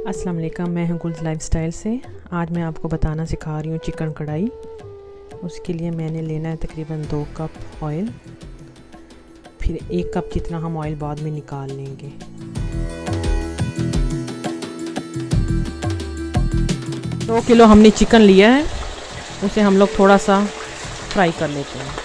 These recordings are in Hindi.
अस्सलाम वालेकुम, मैं हूँ गुल्स लाइफस्टाइल से। आज मैं आपको बताना सिखा रही हूँ चिकन कढ़ाई। उसके लिए मैंने लेना है तकरीबन 2 कप ऑयल, फिर 1 कप जितना हम ऑयल बाद में निकाल लेंगे। दो किलो हमने चिकन लिया है, उसे हम लोग थोड़ा सा फ्राई कर लेते हैं।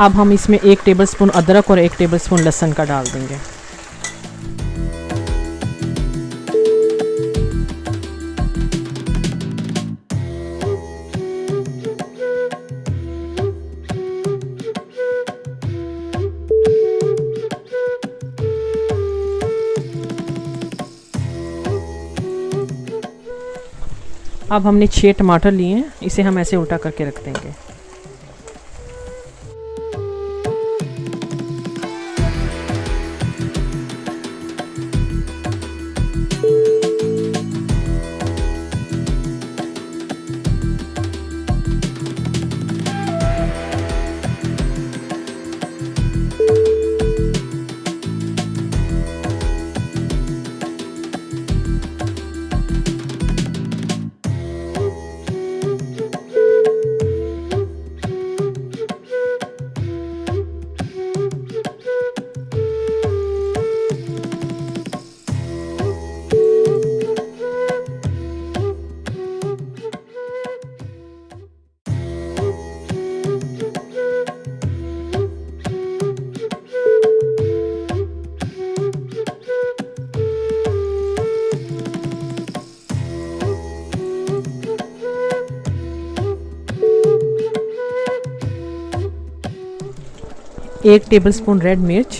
अब हम इसमें 1 टेबलस्पून अदरक और 1 टेबलस्पून लहसुन का डाल देंगे। अब हमने 6 टमाटर लिए हैं, इसे हम ऐसे उल्टा करके रख देंगे। एक टेबलस्पून रेड मिर्च,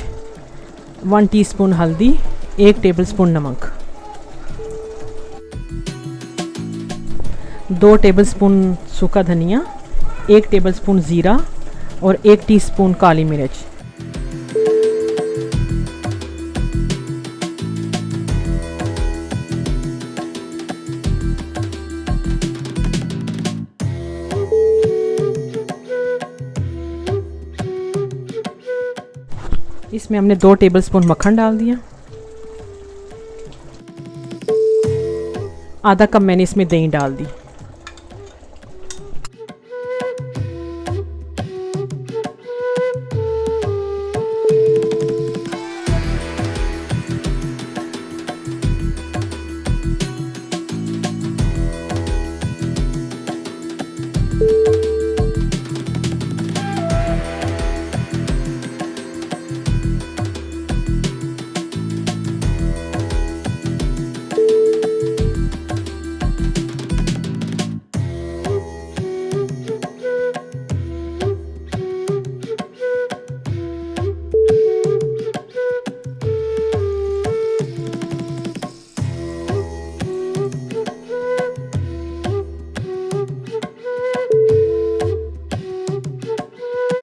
1 टीस्पून हल्दी, 1 टेबलस्पून नमक, 2 टेबलस्पून सूखा धनिया, 1 टेबलस्पून ज़ीरा और 1 टीस्पून काली मिर्च। इसमें हमने 2 टेबलस्पून मक्खन डाल दिया। आधा कप मैंने इसमें दही डाल दी।